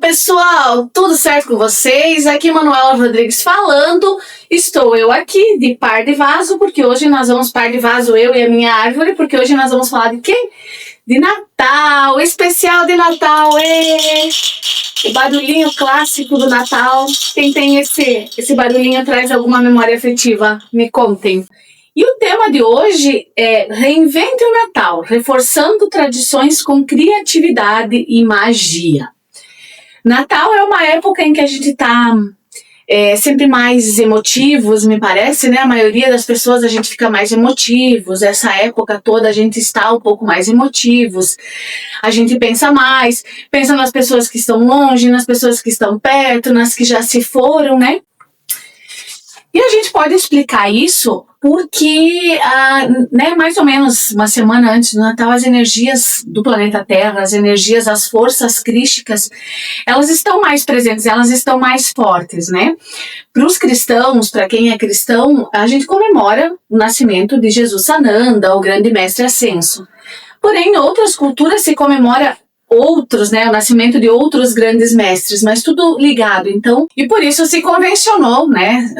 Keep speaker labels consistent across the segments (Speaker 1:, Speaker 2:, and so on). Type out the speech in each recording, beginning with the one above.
Speaker 1: pessoal, tudo certo com vocês? Aqui Manuela Rodrigues falando. Estou eu aqui de par de vaso, porque hoje nós vamos par de vaso, eu e a minha árvore, porque hoje nós vamos falar de quê? De Natal, especial de Natal, o barulhinho clássico do Natal. Quem tem esse barulhinho traz alguma memória afetiva? Me contem. E o tema de hoje é Reinvente o Natal, reforçando tradições com criatividade e magia. Natal é uma época em que a gente está sempre mais emotivos, me parece, né? A maioria das pessoas a gente fica mais emotivos, essa época toda a gente está um pouco mais emotivos, a gente pensa mais, pensa nas pessoas que estão longe, nas pessoas que estão perto, nas que já se foram, né? E a gente pode explicar isso porque, mais ou menos uma semana antes do Natal, as energias do planeta Terra, as forças crísticas, elas estão mais presentes, elas estão mais fortes, né? Para os cristãos, para quem é cristão, a gente comemora o nascimento de Jesus Sananda, o grande mestre ascenso. Porém, em outras culturas se comemora outros, né, o nascimento de outros grandes mestres, mas tudo ligado, então, e por isso se convencionou, né,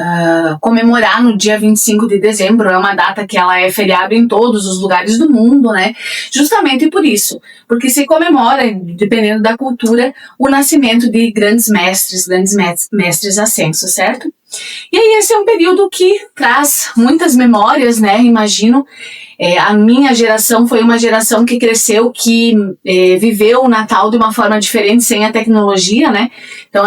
Speaker 1: comemorar no dia 25 de dezembro, é uma data que ela é feriado em todos os lugares do mundo, né, justamente por isso, porque se comemora, dependendo da cultura, o nascimento de grandes mestres ascensos, certo? E aí esse é um período que traz muitas memórias, né, imagino. A minha geração foi uma geração que cresceu, que viveu o Natal de uma forma diferente, sem a tecnologia, né? Então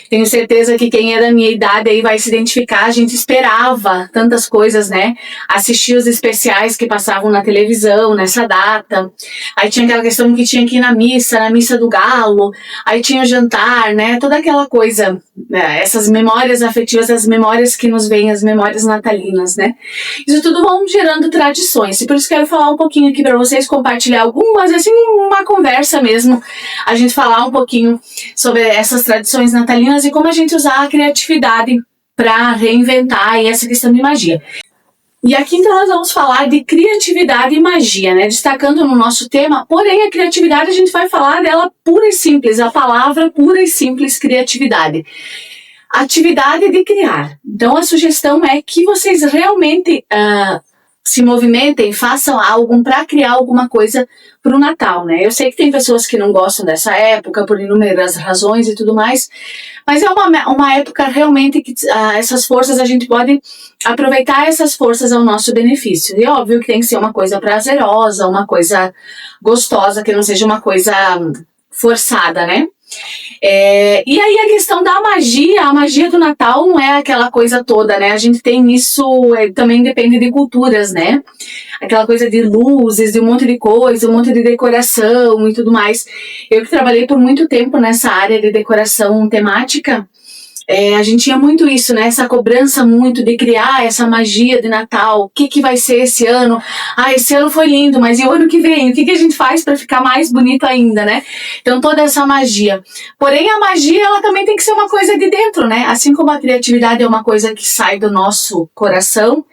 Speaker 1: tenho certeza que quem é da minha idade aí vai se identificar, a gente esperava tantas coisas, né? Assistir os especiais que passavam na televisão nessa data, aí tinha aquela questão que tinha que ir na missa do galo, aí tinha o jantar, né? Toda aquela coisa, essas memórias afetivas, as memórias que nos vêm, as memórias natalinas, né? Isso tudo vão gerando tradições. E por isso quero falar um pouquinho aqui para vocês, compartilhar algumas, assim, uma conversa mesmo, a gente falar um pouquinho sobre essas tradições natalinas e como a gente usar a criatividade para reinventar aí essa questão de magia. E aqui então nós vamos falar de criatividade e magia, né? Destacando no nosso tema, porém a criatividade a gente vai falar dela pura e simples, a palavra pura e simples criatividade. Atividade de criar. Então a sugestão é que vocês realmente se movimentem, façam algo para criar alguma coisa para o Natal, né? Eu sei que tem pessoas que não gostam dessa época por inúmeras razões e tudo mais, mas é uma época realmente que essas forças, a gente pode aproveitar essas forças ao nosso benefício. E é óbvio que tem que ser uma coisa prazerosa, uma coisa gostosa, que não seja uma coisa forçada, né? E aí a questão da magia, a magia do Natal não é aquela coisa toda, né? A gente tem isso, também depende de culturas, né? Aquela coisa de luzes, de um monte de coisa, um monte de decoração e tudo mais. Eu que trabalhei por muito tempo nessa área de decoração temática, a gente tinha muito isso, né? Essa cobrança muito de criar essa magia de Natal. O que vai ser esse ano? Esse ano foi lindo, mas e o ano que vem? O que a gente faz para ficar mais bonito ainda, né? Então toda essa magia. Porém a magia, ela também tem que ser uma coisa de dentro, né? Assim como a criatividade é uma coisa que sai do nosso coração,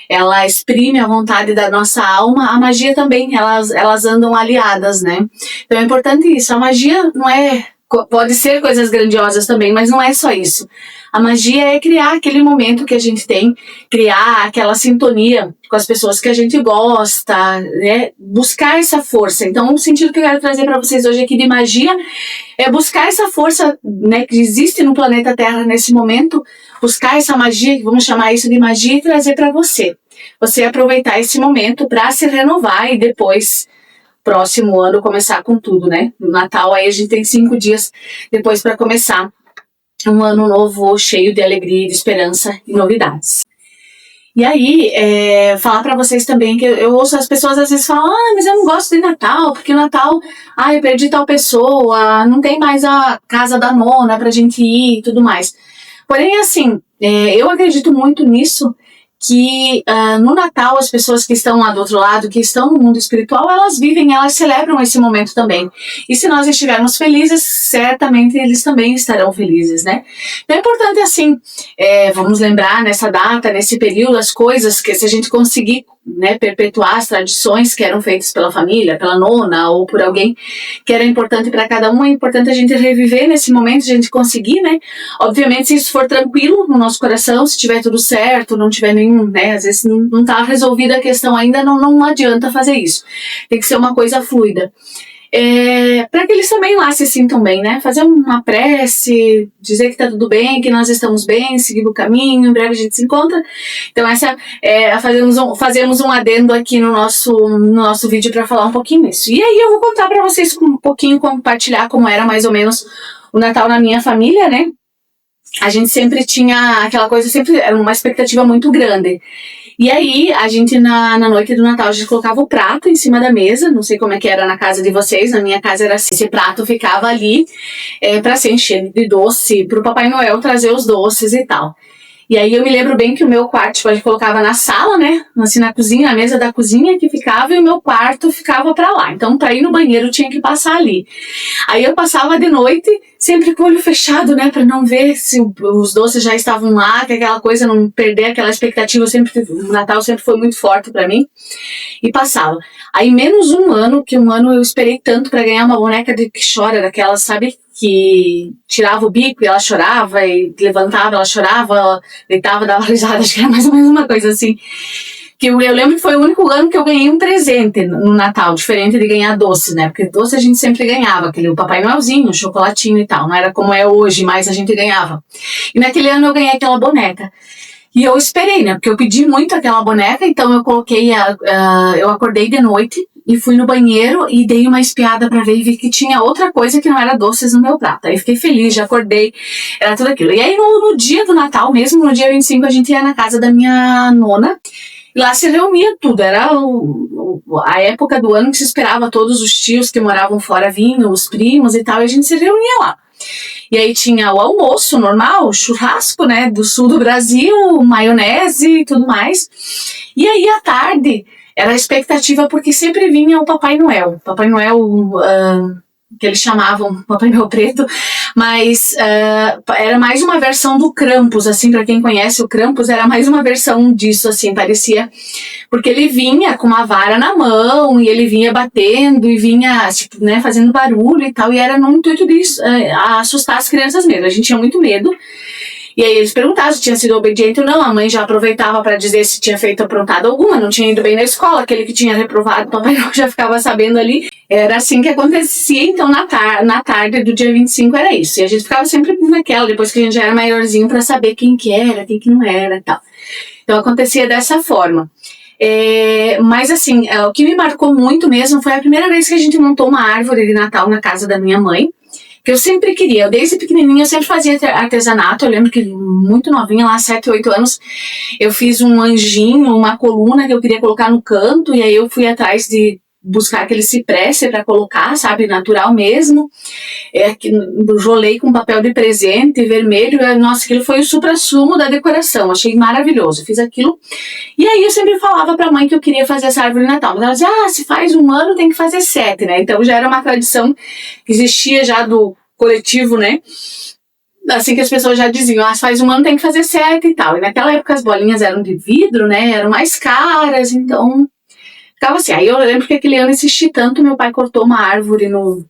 Speaker 1: ela exprime a vontade da nossa alma, a magia também, elas andam aliadas, né? Então é importante isso, a magia não é... Pode ser coisas grandiosas também, mas não é só isso. A magia é criar aquele momento que a gente tem, criar aquela sintonia com as pessoas que a gente gosta, né? Buscar essa força. Então, o sentido que eu quero trazer para vocês hoje aqui de magia é buscar essa força, né, que existe no planeta Terra nesse momento, buscar essa magia, vamos chamar isso de magia, e trazer para você. Você aproveitar esse momento para se renovar e depois... próximo ano começar com tudo, né? No Natal aí a gente tem 5 dias depois para começar um ano novo cheio de alegria, de esperança e novidades. E aí, falar para vocês também que eu ouço as pessoas às vezes falam, mas eu não gosto de Natal, porque Natal, eu perdi tal pessoa, não tem mais a casa da nona pra gente ir e tudo mais. Porém, assim, eu acredito muito nisso, que no Natal as pessoas que estão lá do outro lado, que estão no mundo espiritual, elas vivem, elas celebram esse momento também. E se nós estivermos felizes, certamente eles também estarão felizes, né? Então é importante assim, vamos lembrar nessa data, nesse período, as coisas que se a gente conseguir né, perpetuar as tradições que eram feitas pela família, pela nona ou por alguém que era importante para cada um. É importante a gente reviver nesse momento, a gente conseguir, né? Obviamente, se isso for tranquilo no nosso coração, se tiver tudo certo, não tiver nenhum, né? Às vezes não tá resolvida a questão ainda, não adianta fazer isso. Tem que ser uma coisa fluida. Para que eles também lá se sintam bem, né? Fazer uma prece, dizer que tá tudo bem, que nós estamos bem, seguindo o caminho, em breve a gente se encontra. Então fazemos um adendo aqui no nosso vídeo para falar um pouquinho disso. E aí eu vou contar para vocês um pouquinho, compartilhar como era mais ou menos o Natal na minha família, né? A gente sempre tinha aquela coisa, sempre era uma expectativa muito grande. E aí, a gente na noite do Natal, a gente colocava o prato em cima da mesa, não sei como é que era na casa de vocês, na minha casa era assim, esse prato ficava ali para se encher de doce, pro Papai Noel trazer os doces e tal. E aí eu me lembro bem que o meu quarto, tipo, a gente colocava na sala, né, assim na cozinha, a mesa da cozinha que ficava e o meu quarto ficava pra lá. Então, pra ir no banheiro, tinha que passar ali. Aí eu passava de noite, sempre com o olho fechado, né, pra não ver se os doces já estavam lá, que aquela coisa, não perder aquela expectativa. O Natal sempre foi muito forte pra mim. E passava. Aí menos um ano, que um ano eu esperei tanto pra ganhar uma boneca que chora, daquelas, sabe, que tirava o bico e ela chorava, e levantava, ela chorava, ela deitava, dava risada, acho que era mais ou menos uma coisa assim. Que eu lembro que foi o único ano que eu ganhei um presente no Natal, diferente de ganhar doce, né? Porque doce a gente sempre ganhava, aquele Papai Noelzinho, chocolatinho e tal, não era como é hoje, mas a gente ganhava. E naquele ano eu ganhei aquela boneca. E eu esperei, né? Porque eu pedi muito aquela boneca, então eu coloquei, eu acordei de noite e fui no banheiro e dei uma espiada pra ver e vi que tinha outra coisa que não era doces no meu prato. Aí fiquei feliz, já acordei, era tudo aquilo. E aí no dia do Natal mesmo, no dia 25, a gente ia na casa da minha nona. E lá se reunia tudo, era a época do ano que se esperava todos os tios que moravam fora vinham, os primos e tal, e a gente se reunia lá. E aí tinha o almoço normal, churrasco, né, do sul do Brasil, maionese e tudo mais. E aí à tarde era a expectativa porque sempre vinha o Papai Noel. Papai Noel, que eles chamavam Papai Noel Preto, mas era mais uma versão do Krampus, assim, para quem conhece o Krampus, era mais uma versão disso, assim, parecia, porque ele vinha com uma vara na mão, e ele vinha batendo, e vinha, tipo, né, fazendo barulho e tal, e era no intuito disso, assustar as crianças mesmo, a gente tinha muito medo. E aí eles perguntavam se tinha sido obediente ou não, a mãe já aproveitava para dizer se tinha feito aprontada alguma, não tinha ido bem na escola, aquele que tinha reprovado, o Papai Noel já ficava sabendo ali. Era assim que acontecia, então na tarde do dia 25 era isso. E a gente ficava sempre naquela, depois que a gente já era maiorzinho, para saber quem que era, quem que não era e tal. Então acontecia dessa forma. Mas assim, o que me marcou muito mesmo foi a primeira vez que a gente montou uma árvore de Natal na casa da minha mãe, que eu sempre queria. Desde pequenininha eu sempre fazia artesanato. Eu lembro que muito novinha, lá 7, 8 anos, eu fiz um anjinho, uma coluna que eu queria colocar no canto, e aí eu fui atrás de buscar aquele cipreste para colocar, sabe, natural mesmo. Enrolei com papel de presente vermelho. Nossa, aquilo foi o suprassumo da decoração. Achei maravilhoso. Fiz aquilo. E aí eu sempre falava pra mãe que eu queria fazer essa árvore de Natal. Mas ela dizia, se faz um ano tem que fazer 7, né? Então já era uma tradição que existia já do coletivo, né? Assim que as pessoas já diziam, se faz um ano tem que fazer 7 e tal. E naquela época as bolinhas eram de vidro, né? Eram mais caras, então ficava assim. Aí eu lembro que aquele ano insisti tanto, meu pai cortou uma árvore no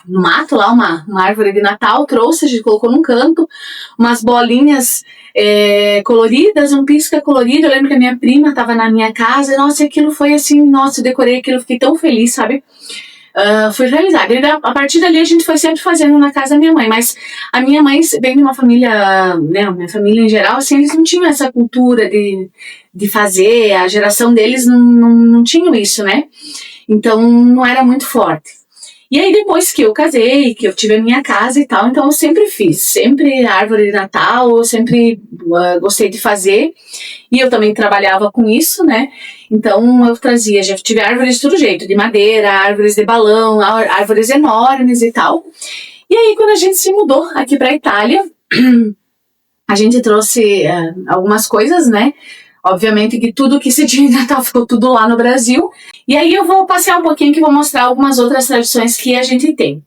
Speaker 1: mato lá, uma árvore de Natal, trouxe, a gente colocou num canto, umas bolinhas coloridas, um pisca colorido. Eu lembro que a minha prima estava na minha casa, nossa, aquilo foi assim, nossa, eu decorei aquilo, fiquei tão feliz, sabe? Fui realizada. E a partir dali a gente foi sempre fazendo na casa da minha mãe, mas a minha mãe vem de uma família, né, minha família em geral, assim, eles não tinham essa cultura de fazer, a geração deles não tinham isso, né? Então não era muito forte. E aí depois que eu casei, que eu tive a minha casa e tal, então eu sempre fiz, sempre árvore de Natal, eu sempre gostei de fazer, e eu também trabalhava com isso, né, então eu trazia, já tive árvores de todo jeito, de madeira, árvores de balão, árvores enormes e tal. E aí quando a gente se mudou aqui pra Itália, a gente trouxe algumas coisas, né, obviamente que tudo que se tinha em Natal ficou tudo lá no Brasil. E aí eu vou passear um pouquinho que vou mostrar algumas outras tradições que a gente tem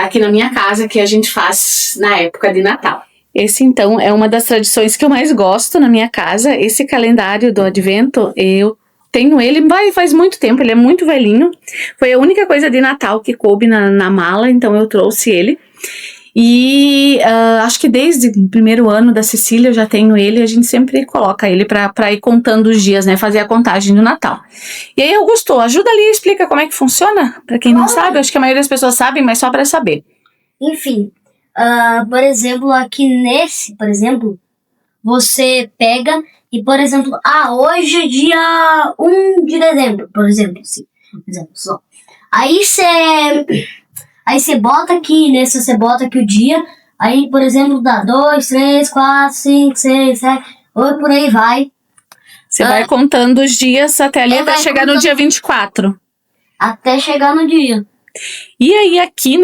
Speaker 1: aqui na minha casa, que a gente faz na época de Natal. Esse, então, é uma das tradições que eu mais gosto na minha casa. Esse calendário do Advento, eu tenho ele, faz muito tempo, ele é muito velhinho. Foi a única coisa de Natal que coube na mala, então eu trouxe ele. E acho que desde o primeiro ano da Cecília eu já tenho ele, a gente sempre coloca ele pra ir contando os dias, né, fazer a contagem do Natal. E aí, Augusto, ajuda ali, explica como é que funciona, pra quem não sabe, acho que a maioria das pessoas sabem, mas só pra saber.
Speaker 2: Enfim, por exemplo, aqui nesse, por exemplo, você pega e, por exemplo, hoje é dia 1 de dezembro, por exemplo, assim, só. Aí você bota aqui, né? Se você bota aqui o dia, aí, por exemplo, dá 2, 3, 4, 5, 6, 7, 8, por aí vai.
Speaker 1: Você vai contando os dias até ali, até chegar no dia 24.
Speaker 2: Até chegar no dia.
Speaker 1: E aí aqui,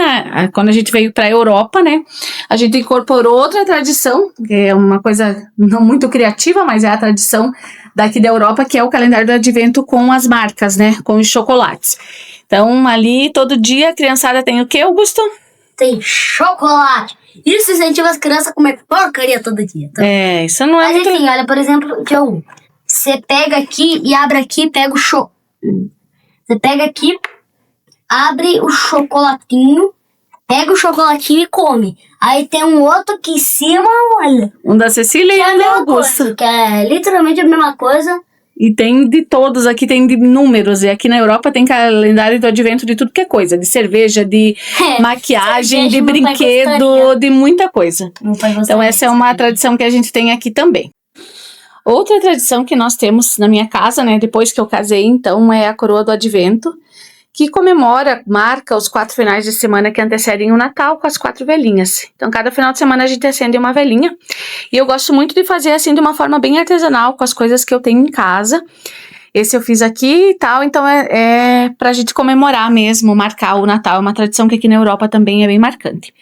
Speaker 1: quando a gente veio para a Europa, né, a gente incorporou outra tradição, que é uma coisa não muito criativa, mas é a tradição daqui da Europa, que é o calendário do Advento com as marcas, né, com os chocolates. Então, ali, todo dia, a criançada tem o quê, Augusto?
Speaker 2: Tem chocolate. Isso incentiva as crianças a comer porcaria todo dia. Tá?
Speaker 1: Isso não é
Speaker 2: Mas
Speaker 1: muito...
Speaker 2: enfim, olha, por exemplo, dia 1. Você pega aqui e abre aqui, pega o Você pega aqui, abre o chocolatinho, pega o chocolatinho e come. Aí tem um outro aqui em cima, olha.
Speaker 1: Um da Cecília e um do Augusto.
Speaker 2: Que é literalmente a mesma coisa.
Speaker 1: E tem de todos, aqui tem de números. E aqui na Europa tem calendário do Advento de tudo que é coisa. De cerveja, de maquiagem, de brinquedo, de muita coisa. Então essa é uma tradição que a gente tem aqui também. Outra tradição que nós temos na minha casa, né, depois que eu casei, então, é a coroa do Advento, que marca os 4 finais de semana que antecedem o Natal com as 4 velhinhas. Então, cada final de semana a gente acende uma velhinha. E eu gosto muito de fazer assim de uma forma bem artesanal, com as coisas que eu tenho em casa. Esse eu fiz aqui e tal, então é pra gente comemorar mesmo, marcar o Natal. É uma tradição que aqui na Europa também é bem marcante.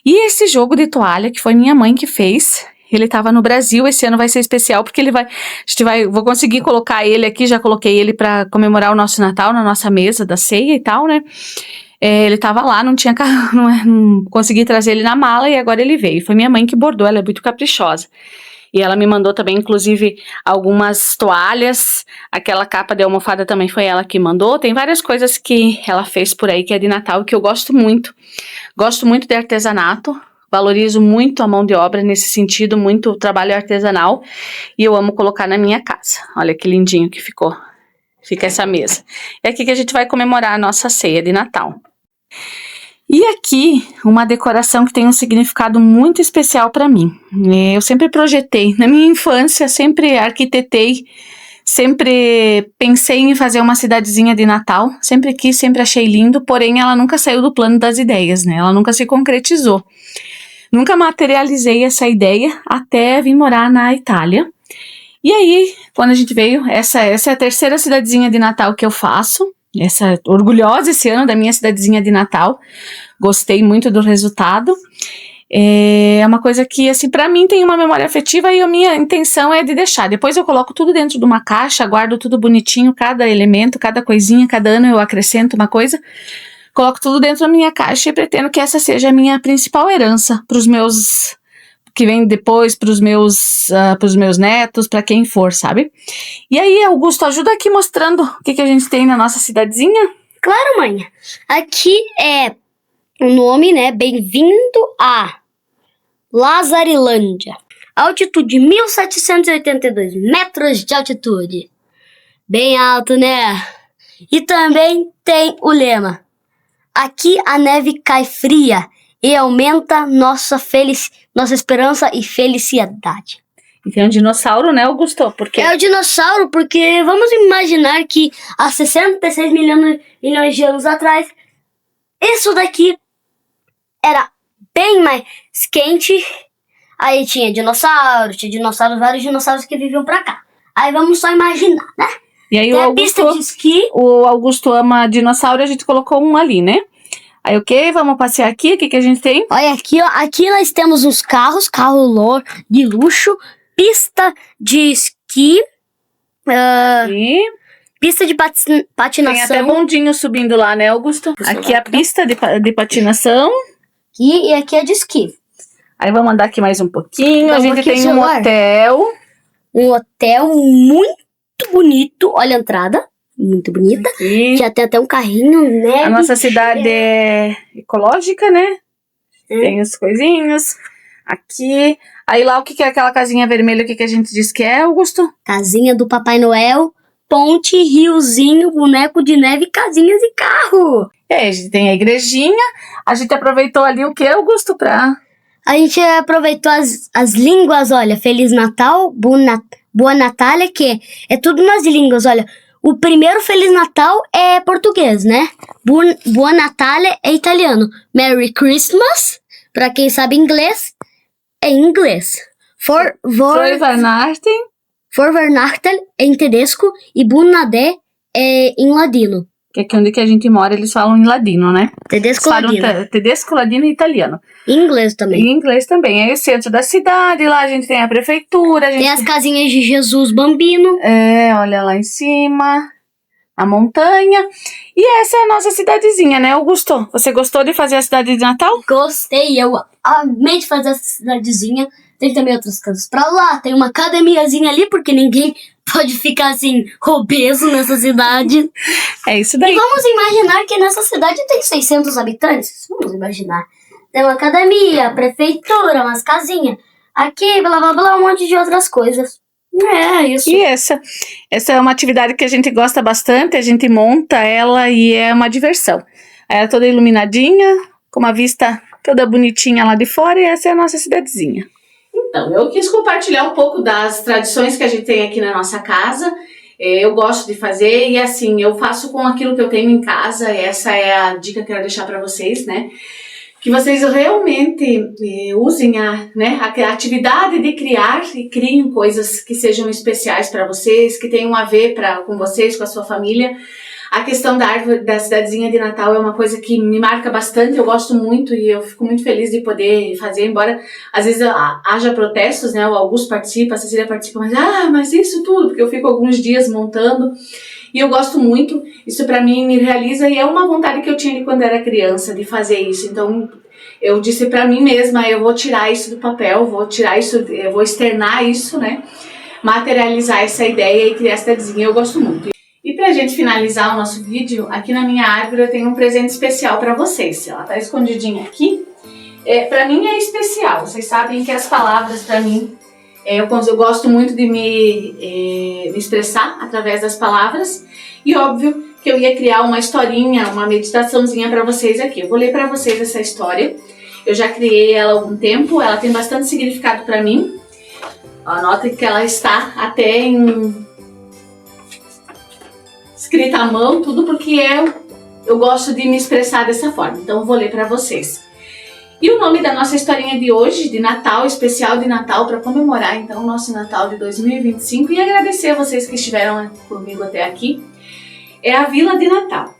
Speaker 1: E esse jogo de toalha, que foi minha mãe que fez... Ele estava no Brasil, esse ano vai ser especial, porque vou conseguir colocar ele aqui, já coloquei ele para comemorar o nosso Natal na nossa mesa da ceia e tal, né? Ele estava lá, não consegui trazer ele na mala e agora ele veio. Foi minha mãe que bordou, ela é muito caprichosa. E ela me mandou também, inclusive, algumas toalhas, aquela capa de almofada também foi ela que mandou. Tem várias coisas que ela fez por aí, que é de Natal, que eu gosto muito. Gosto muito de artesanato. Valorizo muito a mão de obra nesse sentido, muito o trabalho artesanal, e eu amo colocar na minha casa. Olha que lindinho que fica essa mesa. É aqui que a gente vai comemorar a nossa ceia de Natal. E aqui, uma decoração que tem um significado muito especial para mim. Eu sempre projetei, na minha infância, sempre arquitetei, sempre pensei em fazer uma cidadezinha de Natal, sempre quis, sempre achei lindo, porém ela nunca saiu do plano das ideias, né? Ela nunca se concretizou. Nunca materializei essa ideia até vir morar na Itália. E aí, quando a gente veio, essa é a terceira cidadezinha de Natal que eu faço. Orgulhosa esse ano da minha cidadezinha de Natal. Gostei muito do resultado. É uma coisa que, assim, pra mim tem uma memória afetiva e a minha intenção é de deixar. Depois eu coloco tudo dentro de uma caixa, guardo tudo bonitinho, cada elemento, cada coisinha, cada ano eu acrescento uma coisa. Coloco tudo dentro da minha caixa e pretendo que essa seja a minha principal herança para os meus... que vem depois para os meus netos, para quem for, sabe? E aí, Augusto, ajuda aqui mostrando o que a gente tem na nossa cidadezinha.
Speaker 2: Claro, mãe. Aqui é o nome, né? Bem-vindo a Lazarilândia. Altitude 1.782 metros de altitude. Bem alto, né? E também tem o lema. Aqui a neve cai fria e aumenta nossa esperança e felicidade.
Speaker 1: E tem um dinossauro, né, Augusto? Porque...
Speaker 2: É o dinossauro porque vamos imaginar que há 66 milhões de anos atrás, isso daqui era bem mais quente. Aí tinha dinossauros, vários dinossauros que viviam pra cá. Aí vamos só imaginar, né?
Speaker 1: E aí
Speaker 2: tem a pista de esqui.
Speaker 1: O Augusto ama dinossauro e a gente colocou um ali, né? Aí, ok, vamos passear aqui. O que a gente tem?
Speaker 2: Olha aqui, ó. Aqui nós temos uns carro de luxo, pista de esqui, pista de patinação.
Speaker 1: Tem até bondinho subindo lá, né, Augusto? Aqui é a pista de patinação.
Speaker 2: E aqui é de esqui.
Speaker 1: Aí vamos andar aqui mais um pouquinho.
Speaker 2: Dá
Speaker 1: A
Speaker 2: um
Speaker 1: gente
Speaker 2: pouquinho
Speaker 1: tem
Speaker 2: de
Speaker 1: um
Speaker 2: celular.
Speaker 1: hotel.
Speaker 2: Um hotel muito bonito. Olha a entrada. Muito bonita.
Speaker 1: Aqui.
Speaker 2: Já tem até um carrinho, né?
Speaker 1: A nossa cidade é ecológica, né? Tem as coisinhas. Aqui. Aí lá, o que é aquela casinha vermelha? O que a gente diz que é, Augusto?
Speaker 2: Casinha do Papai Noel. Ponte, riozinho, boneco de neve, casinhas e carro.
Speaker 1: A gente tem a igrejinha. A gente aproveitou ali o que, Augusto, pra...
Speaker 2: A gente aproveitou as línguas, olha. Feliz Natal, Boa Natália, que é tudo nas línguas, olha. O primeiro Feliz Natal é português, né? Boa Natália é italiano. Merry Christmas, pra quem sabe inglês, é em inglês. For Weihnachten é em tedesco e Bunadé é em ladino.
Speaker 1: Que aqui onde que a gente mora, eles falam em ladino, né?
Speaker 2: Tedesco ladino.
Speaker 1: Tedesco, ladino e italiano.
Speaker 2: Em inglês também.
Speaker 1: Em inglês também. Aí o centro da cidade, lá a gente tem a prefeitura.
Speaker 2: Tem as casinhas de Jesus Bambino.
Speaker 1: Olha lá em cima, a montanha. E essa é a nossa cidadezinha, né, Augusto? Você gostou de fazer a cidade de Natal?
Speaker 2: Gostei, eu amei de fazer essa cidadezinha. Tem também outras casas pra lá, tem uma academiazinha ali, porque ninguém pode ficar assim, obeso nessa cidade.
Speaker 1: É isso daí.
Speaker 2: E vamos imaginar que nessa cidade tem 600 habitantes. Vamos imaginar. Tem uma academia, prefeitura, umas casinhas. Aqui, blá blá blá, um monte de outras coisas. É isso.
Speaker 1: E essa é uma atividade que a gente gosta bastante, a gente monta ela e é uma diversão. Ela é toda iluminadinha, com uma vista toda bonitinha lá de fora, e essa é a nossa cidadezinha. Então, eu quis compartilhar um pouco das tradições que a gente tem aqui na nossa casa. Eu gosto de fazer e assim, eu faço com aquilo que eu tenho em casa. Essa é a dica que eu quero deixar para vocês, né? Que vocês realmente usem a atividade de criar e criem coisas que sejam especiais para vocês, que tenham a ver com vocês, com a sua família. A questão da árvore da cidadezinha de Natal é uma coisa que me marca bastante, eu gosto muito e eu fico muito feliz de poder fazer, embora às vezes haja protestos, né? O Augusto participa, a Cecília participa, mas isso tudo, porque eu fico alguns dias montando e eu gosto muito, isso pra mim me realiza e é uma vontade que eu tinha de quando era criança, de fazer isso. Então eu disse pra mim mesma, eu vou tirar isso do papel, eu vou externar isso, né? Materializar essa ideia e criar essa cidadezinha, eu gosto muito. E pra gente finalizar o nosso vídeo, aqui na minha árvore eu tenho um presente especial pra vocês. Ela tá escondidinha aqui. Pra mim é especial. Vocês sabem que as palavras pra mim, eu gosto muito de me expressar através das palavras. E óbvio que eu ia criar uma historinha, uma meditaçãozinha pra vocês aqui. Eu vou ler pra vocês essa história. Eu já criei ela há algum tempo, ela tem bastante significado pra mim. Anotem que ela está até escrita à mão, tudo porque eu gosto de me expressar dessa forma. Então eu vou ler para vocês. E o nome da nossa historinha de hoje, de Natal, especial de Natal, para comemorar então o nosso Natal de 2025 e agradecer a vocês que estiveram comigo até aqui, é a Vila de Natal.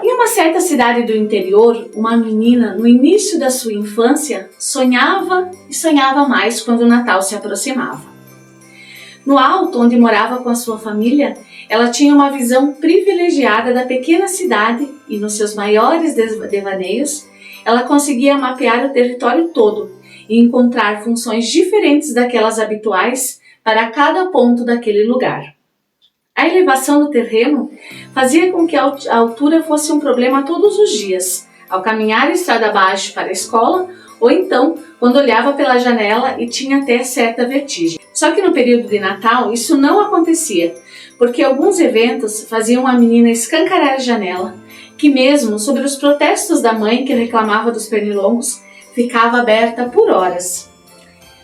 Speaker 1: Em uma certa cidade do interior, uma menina, no início da sua infância, sonhava e sonhava mais quando o Natal se aproximava. No alto, onde morava com a sua família, ela tinha uma visão privilegiada da pequena cidade e, nos seus maiores devaneios, ela conseguia mapear o território todo e encontrar funções diferentes daquelas habituais para cada ponto daquele lugar. A elevação do terreno fazia com que a altura fosse um problema todos os dias, ao caminhar estrada abaixo para a escola ou então quando olhava pela janela e tinha até certa vertigem. Só que no período de Natal isso não acontecia, porque alguns eventos faziam a menina escancarar a janela, que mesmo sobre os protestos da mãe que reclamava dos pernilongos, ficava aberta por horas.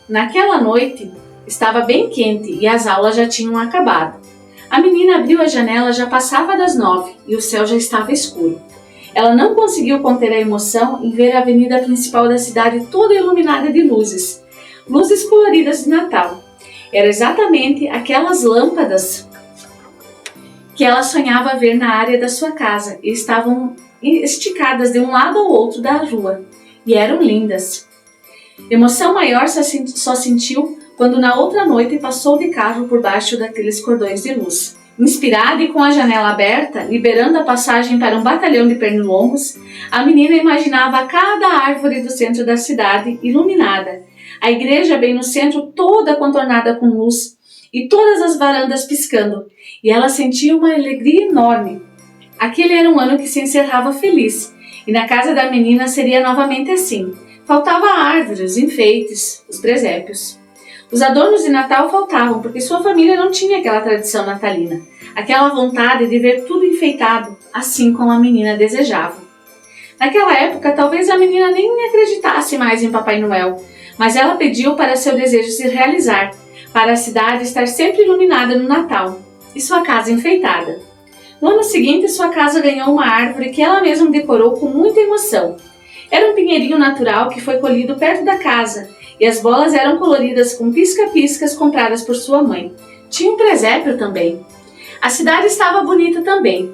Speaker 1: Naquela noite, estava bem quente e as aulas já tinham acabado. A menina abriu a janela, já passava das 9 e o céu já estava escuro. Ela não conseguiu conter a emoção em ver a avenida principal da cidade toda iluminada de luzes coloridas de Natal. Eram exatamente aquelas lâmpadas que ela sonhava ver na área da sua casa e estavam esticadas de um lado ao outro da rua e eram lindas. Emoção maior só sentiu quando na outra noite passou de carro por baixo daqueles cordões de luz Inspirada e com a janela aberta, liberando a passagem para um batalhão de pernilongos, a menina imaginava cada árvore do centro da cidade iluminada, a igreja bem no centro toda contornada com luz e todas as varandas piscando, e ela sentia uma alegria enorme. Aquele era um ano que se encerrava feliz, e na casa da menina seria novamente assim. Faltava árvores, enfeites, os presépios. Os adornos de Natal faltavam porque sua família não tinha aquela tradição natalina, aquela vontade de ver tudo enfeitado, assim como a menina desejava. Naquela época, talvez a menina nem acreditasse mais em Papai Noel, mas ela pediu para seu desejo se realizar, para a cidade estar sempre iluminada no Natal e sua casa enfeitada. No ano seguinte, sua casa ganhou uma árvore que ela mesma decorou com muita emoção. Era um pinheirinho natural que foi colhido perto da casa, e as bolas eram coloridas com pisca-piscas compradas por sua mãe. Tinha um presépio também. A cidade estava bonita também.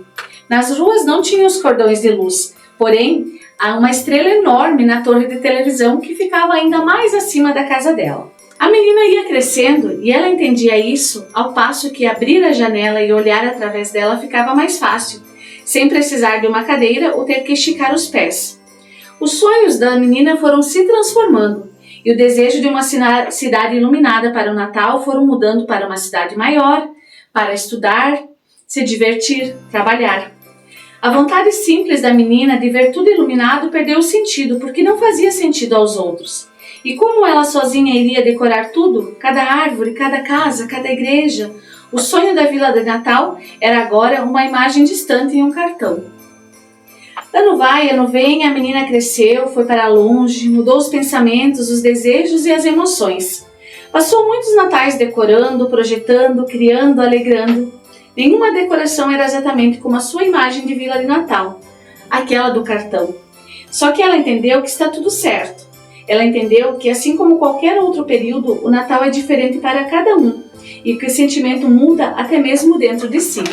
Speaker 1: Nas ruas não tinha os cordões de luz, porém, há uma estrela enorme na torre de televisão que ficava ainda mais acima da casa dela. A menina ia crescendo e ela entendia isso ao passo que abrir a janela e olhar através dela ficava mais fácil, sem precisar de uma cadeira ou ter que esticar os pés. Os sonhos da menina foram se transformando e o desejo de uma cidade iluminada para o Natal foram mudando para uma cidade maior, para estudar, se divertir, trabalhar. A vontade simples da menina de ver tudo iluminado perdeu o sentido porque não fazia sentido aos outros. E como ela sozinha iria decorar tudo, cada árvore, cada casa, cada igreja, o sonho da Vila de Natal era agora uma imagem distante em um cartão. Ano vai, ano vem, a menina cresceu, foi para longe, mudou os pensamentos, os desejos e as emoções. Passou muitos natais decorando, projetando, criando, alegrando. Nenhuma decoração era exatamente como a sua imagem de Vila de Natal, aquela do cartão. Só que ela entendeu que está tudo certo. Ela entendeu que, assim como qualquer outro período, o Natal é diferente para cada um e que o sentimento muda até mesmo dentro de si.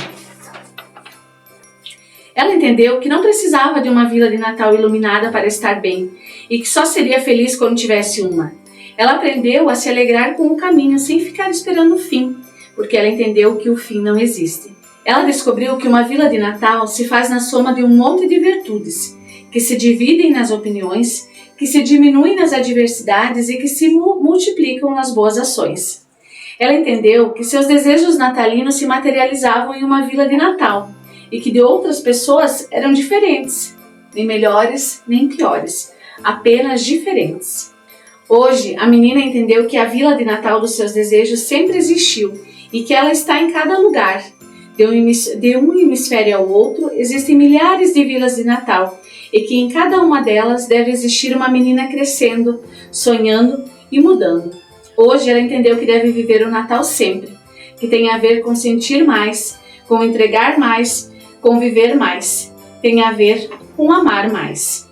Speaker 1: Ela entendeu que não precisava de uma Vila de Natal iluminada para estar bem e que só seria feliz quando tivesse uma. Ela aprendeu a se alegrar com o caminho sem ficar esperando o fim, porque ela entendeu que o fim não existe. Ela descobriu que uma Vila de Natal se faz na soma de um monte de virtudes, que se dividem nas opiniões, que se diminuem nas adversidades e que se multiplicam nas boas ações. Ela entendeu que seus desejos natalinos se materializavam em uma Vila de Natal e que de outras pessoas eram diferentes, nem melhores nem piores, apenas diferentes. Hoje, a menina entendeu que a Vila de Natal dos seus desejos sempre existiu e que ela está em cada lugar. De um hemisfério ao outro, existem milhares de vilas de Natal e que em cada uma delas deve existir uma menina crescendo, sonhando e mudando. Hoje ela entendeu que deve viver o Natal sempre, que tem a ver com sentir mais, com entregar mais, com viver mais, tem a ver com amar mais.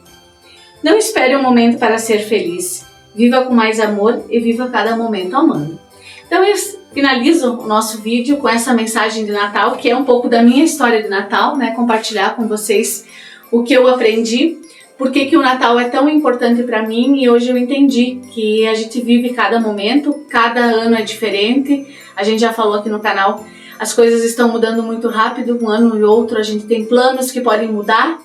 Speaker 1: Não espere um momento para ser feliz, viva com mais amor e viva cada momento amando. Então eu finalizo o nosso vídeo com essa mensagem de Natal, que é um pouco da minha história de Natal, né? Compartilhar com vocês o que eu aprendi, por que o Natal é tão importante para mim, e hoje eu entendi que a gente vive cada momento, cada ano é diferente. A gente já falou aqui no canal, as coisas estão mudando muito rápido, um ano e outro a gente tem planos que podem mudar,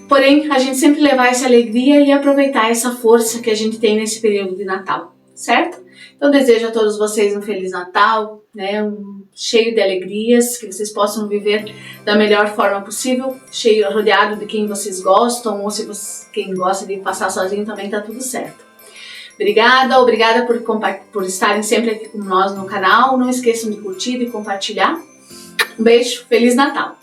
Speaker 1: porém a gente sempre levar essa alegria e aproveitar essa força que a gente tem nesse período de Natal, certo? Então desejo a todos vocês um Feliz Natal, né? Cheio de alegrias, que vocês possam viver da melhor forma possível, cheio, rodeado de quem vocês gostam, ou se quem gosta de passar sozinho também tá tudo certo. Obrigada por estarem sempre aqui com nós no canal. Não esqueçam de curtir e compartilhar. Um beijo, Feliz Natal!